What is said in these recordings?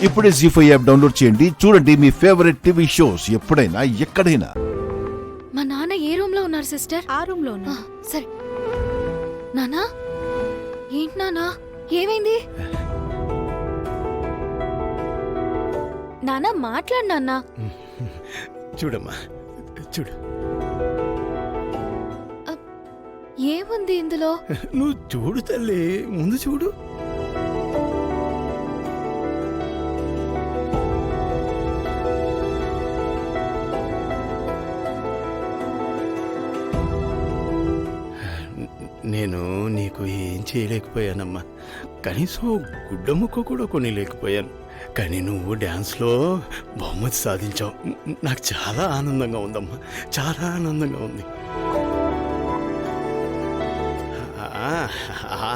ఇప్పుడే జీ5 app download చేయండి. చూడండి మీ ఫేవరెట్ టీవీ షోస్ ఎప్పుడైనా ఎక్కడైనా. మా నాన్న ఏ రూమ్ లో ఉన్నారు సిస్టర్? ఆ రూమ్ లో ఉన్నా. సరే. నానా, ఏంటి నానా, ఏమైంది? నానా మాట్లాడు నాన్నా. చూడమ్మా, చూడు. ఏముంది ఇందులో? నువ్వు చూడు తల్లి, ముందు చూడు. నేను నీకు ఏం చేయలేకపోయానమ్మా. కనీసం గుడ్డ ముక్క కూడా కొనిలేకపోయాను. కానీ నువ్వు డ్యాన్స్లో బహుమతి సాధించావు. నాకు చాలా ఆనందంగా ఉందమ్మా, చాలా ఆనందంగా ఉంది.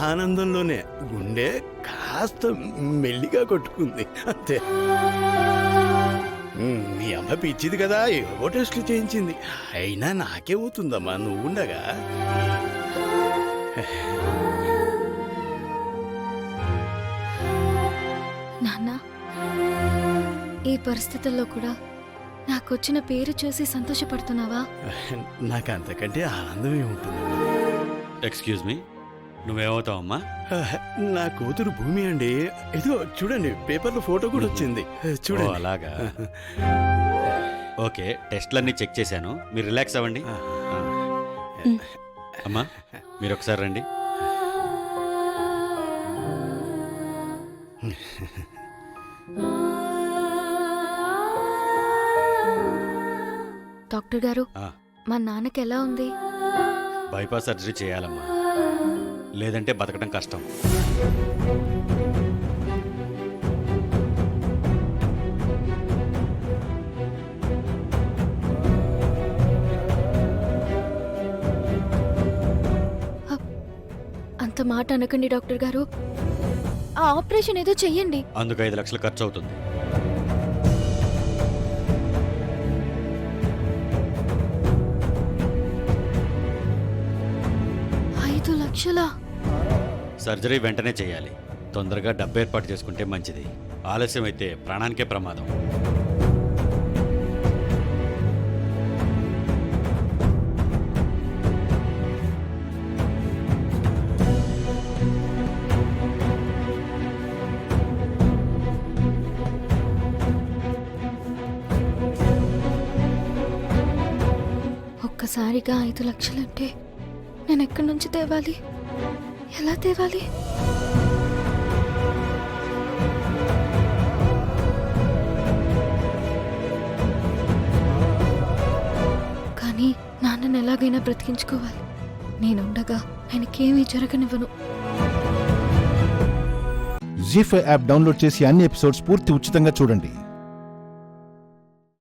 ఆనందంలోనే గుండె కాస్త మెల్లిగా కొట్టుకుంది అంతే. మీ అమ్మ పిచ్చిది కదా, ఏవో టెస్టులు చేయించింది. అయినా నాకేమవుతుందమ్మా నువ్వు ఉండగా. నాన్న, ఈ పరిస్థితుల్లో కూడా నాకొచ్చిన పేరు చూసి సంతోషపడుతున్నావా? నాకు అంతకంటే ఆనందం ఏముంటుంది. ఎక్స్క్యూజ్ మీ, నువ్వేమవుతావమ్మా? నా కూతురు భూమి అండి. ఏదో చూడండి, పేపర్లో ఫోటో కూడా వచ్చింది చూడండి. అలాగా. ఓకే, టెస్ట్లన్నీ చెక్ చేశాను, మీరు రిలాక్స్ అవ్వండి. అమ్మా, మీరు ఒకసారి రండి. డాక్టర్ గారు, మా నాన్నకి ఎలా ఉంది? బైపాస్ సర్జరీ చేయాలమ్మా, లేదంటే బతకడం కష్టం. అంత మాట అనకండి డాక్టర్ గారు. ఆ ఆపరేషన్ ఏదో చెయ్యండి. అందుకు 5 లక్షలు ఖర్చు అవుతుంది. సర్జరీ వెంటనే చేయాలి. తొందరగా డబ్బు ఏర్పాటు చేసుకుంటే మంచిది. ఆలస్యం అయితే ప్రాణానికే ప్రమాదం. ఒక్కసారిగా 5 లక్షలంటే నేను ఎక్కడి నుంచి తేవాలి? ఎలా తేవాలి? కానీ నాన్నని ఎలాగైనా బ్రతికించుకోవాలి. నేనుండగా ఆయనకేమీ జరగనివ్వను. జీ5 యాప్ డౌన్లోడ్ చేసి అన్ని ఎపిసోడ్స్ పూర్తి ఉచితంగా చూడండి.